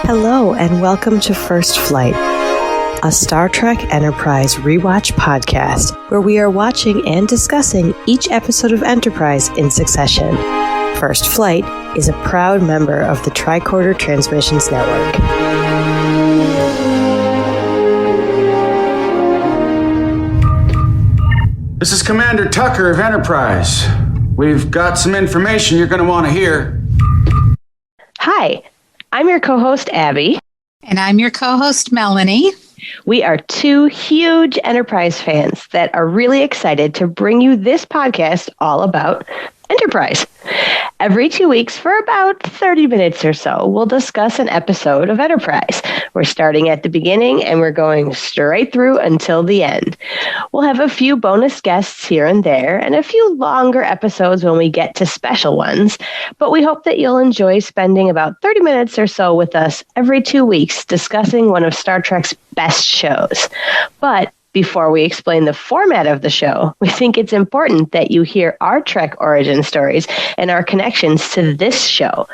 Hello, and welcome to First Flight, a Star Trek Enterprise Rewatch Podcast, where we are watching and discussing each episode of Enterprise in succession. First Flight is a proud member of the Tricorder Transmissions Network. This is Commander Tucker of Enterprise. We've got some information you're going to want to hear. Hi, I'm your co-host, Abby. And I'm your co-host, Melanie. We are two huge Enterprise fans that are really excited to bring you this podcast all about Enterprise. Every 2 weeks, for about 30 minutes or so, we'll discuss an episode of Enterprise. We're starting at the beginning and we're going straight through until the end. We'll have a few bonus guests here and there and a few longer episodes when we get to special ones, but we hope that you'll enjoy spending about 30 minutes or so with us every 2 weeks discussing one of Star Trek's best shows. But before we explain the format of the show, we think it's important that you hear our Trek origin stories and our connections to this show.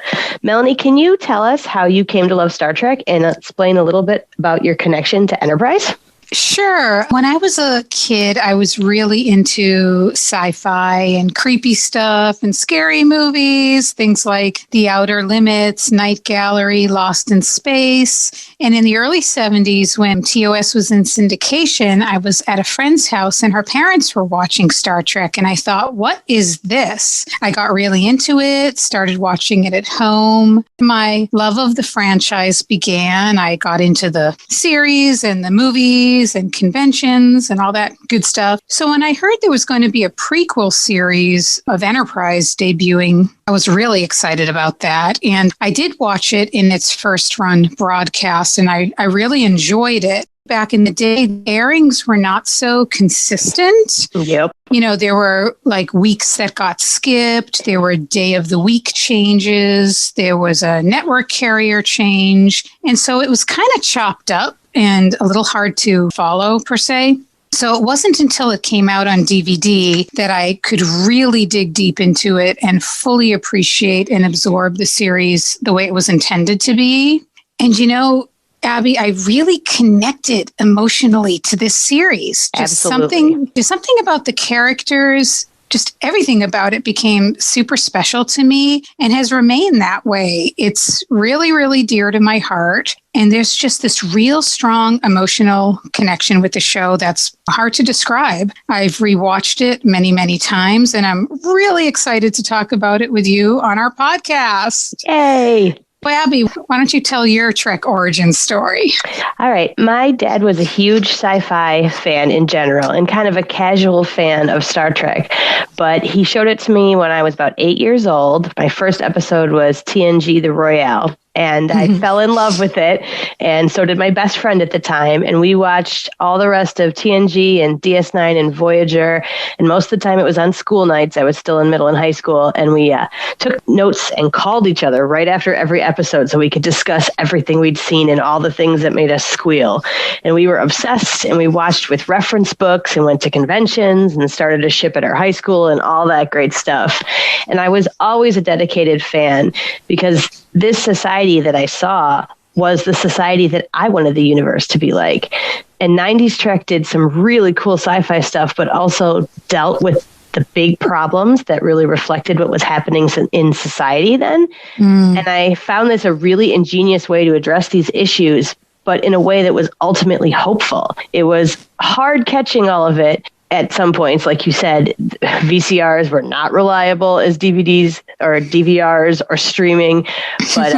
Melanie, can you tell us how you came to love Star Trek and explain a little bit about your connection to Enterprise? Sure. When I was a kid, I was really into sci-fi and creepy stuff and scary movies, things like The Outer Limits, Night Gallery, Lost in Space. And in the early 70s, when TOS was in syndication, I was at a friend's house and her parents were watching Star Trek. And I thought, what is this? I got really into it, started watching it at home. My love of the franchise began. I got into the series and the movies and conventions and all that good stuff. So when I heard there was going to be a prequel series of Enterprise debuting, I was really excited about that. And I did watch it in its first run broadcast, and I really enjoyed it. Back in the day, airings were not so consistent. Yep. You know, there were like weeks that got skipped. There were day of the week changes. There was a network carrier change. And so it was kind of chopped up and a little hard to follow, per se. So it wasn't until it came out on DVD that I could really dig deep into it and fully appreciate and absorb the series the way it was intended to be. And, you know, Abby, I really connected emotionally to this series. Something about the characters, just everything about it became super special to me and has remained that way. It's really, really dear to my heart. And there's just this real strong emotional connection with the show that's hard to describe. I've rewatched it many, many times, and I'm really excited to talk about it with you on our podcast. Yay! Well, Abby, why don't you tell your Trek origin story? All right. My dad was a huge sci-fi fan in general and kind of a casual fan of Star Trek. But he showed it to me when I was about 8 years old. My first episode was TNG The Royale. And I fell in love with it. And so did my best friend at the time. And we watched all the rest of TNG and DS9 and Voyager. And most of the time it was on school nights. I was still in middle and high school. And we took notes and called each other right after every episode so we could discuss everything we'd seen and all the things that made us squeal. And we were obsessed, and we watched with reference books and went to conventions and started a ship at our high school and all that great stuff. And I was always a dedicated fan because this society that I saw was the society that I wanted the universe to be like. And 90s Trek did some really cool sci-fi stuff, but also dealt with the big problems that really reflected what was happening in society then. And I found this a really ingenious way to address these issues, but in a way that was ultimately hopeful. It was hard catching all of it. At some points, like you said, VCRs were not reliable as DVDs or DVRs or streaming. But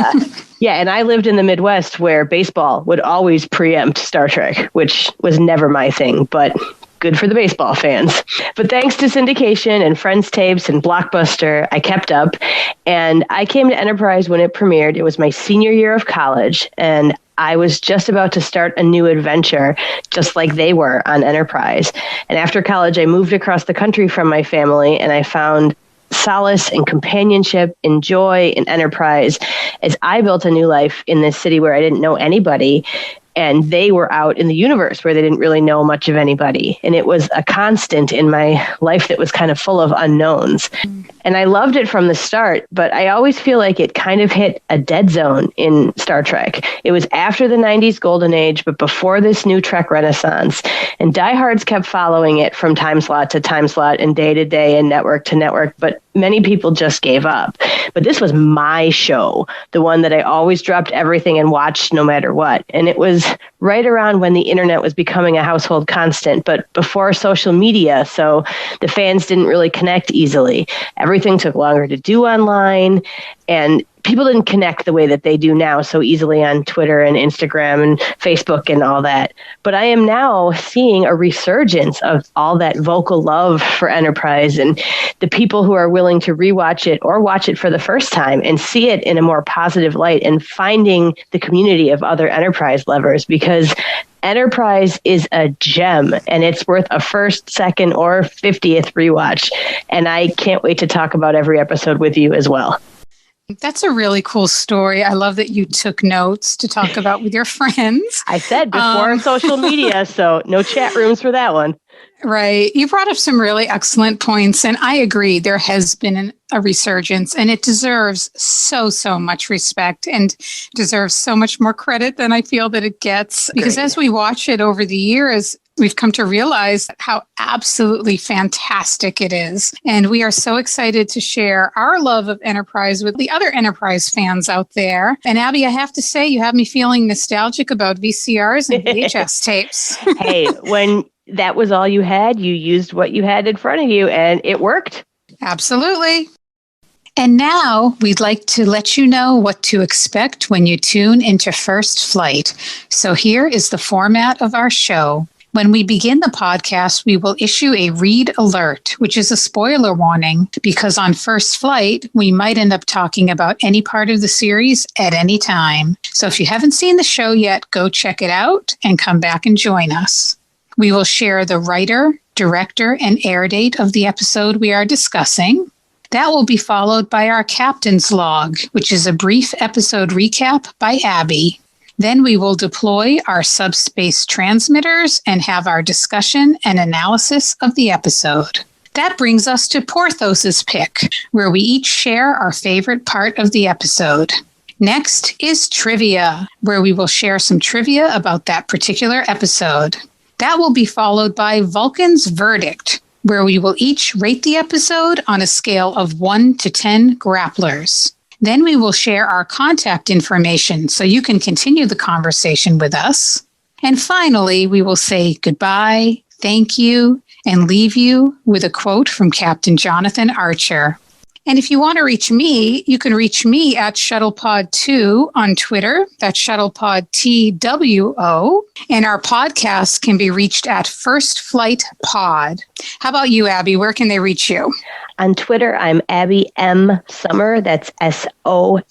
yeah, and I lived in the Midwest where baseball would always preempt Star Trek, which was never my thing, but good for the baseball fans. But thanks to syndication and Friends tapes and Blockbuster, I kept up. And I came to Enterprise when it premiered. It was my senior year of college, and I was just about to start a new adventure, just like they were on Enterprise. And after college, I moved across the country from my family, and I found solace and companionship and joy in Enterprise as I built a new life in this city where I didn't know anybody. And they were out in the universe where they didn't really know much of anybody. And it was a constant in my life that was kind of full of unknowns. And I loved it from the start, but I always feel like it kind of hit a dead zone in Star Trek. It was after the 90s golden age, but before this new Trek renaissance. And diehards kept following it from time slot to time slot and day to day and network to network. But many people just gave up. But this was my show, the one that I always dropped everything and watched no matter what. And it was right around when the internet was becoming a household constant, but before social media, so the fans didn't really connect easily. Everything took longer to do online, and people didn't connect the way that they do now so easily on Twitter and Instagram and Facebook and all that. But I am now seeing a resurgence of all that vocal love for Enterprise and the people who are willing to rewatch it or watch it for the first time and see it in a more positive light and finding the community of other Enterprise lovers, because Enterprise is a gem and it's worth a first, second, or 50th rewatch. And I can't wait to talk about every episode with you as well. That's a really cool story. I love that you took notes to talk about with your friends. I said before social media, so no chat rooms for that one. Right. You brought up some really excellent points, and I agree. There has been a resurgence, and it deserves so much respect and deserves so much more credit than I feel that it gets. Because as we watch it over the years, we've come to realize how absolutely fantastic it is. And we are so excited to share our love of Enterprise with the other Enterprise fans out there. And Abby, I have to say, you have me feeling nostalgic about VCRs and VHS tapes. Hey, when that was all you had, you used what you had in front of you, and it worked. Absolutely. And now we'd like to let you know what to expect when you tune into First Flight. So here is the format of our show. When we begin the podcast, we will issue a read alert, which is a spoiler warning, because on First Flight, we might end up talking about any part of the series at any time. So if you haven't seen the show yet, go check it out and come back and join us. We will share the writer, director, and air date of the episode we are discussing. That will be followed by our Captain's Log, which is a brief episode recap by Abby. Then we will deploy our subspace transmitters and have our discussion and analysis of the episode. That brings us to Porthos's Pick, where we each share our favorite part of the episode. Next is Trivia, where we will share some trivia about that particular episode. That will be followed by Vulcan's Verdict, where we will each rate the episode on a scale of 1 to 10 grapplers. Then we will share our contact information so you can continue the conversation with us. And finally, we will say goodbye, thank you, and leave you with a quote from Captain Jonathan Archer. And if you want to reach me, you can reach me at ShuttlePod2 on Twitter. That's ShuttlePodTWO. And our podcast can be reached at First Flight Pod. How about you, Abby? Where can they reach you? On Twitter, I'm Abby M. Sommer. That's SOMMER.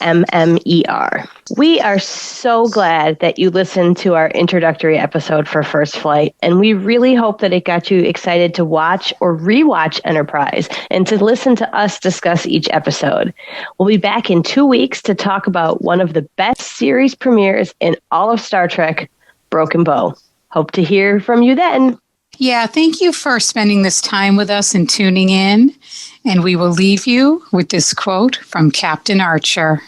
We are so glad that you listened to our introductory episode for First Flight, and we really hope that it got you excited to watch or rewatch Enterprise and to listen to us discuss each episode. We'll be back in 2 weeks to talk about one of the best series premieres in all of Star Trek, Broken Bow. Hope to hear from you then. Yeah, thank you for spending this time with us and tuning in. And we will leave you with this quote from Captain Archer.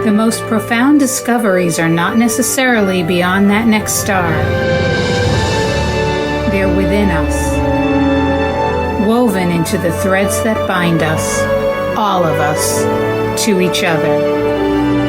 The most profound discoveries are not necessarily beyond that next star. They're within us, woven into the threads that bind us, all of us, to each other.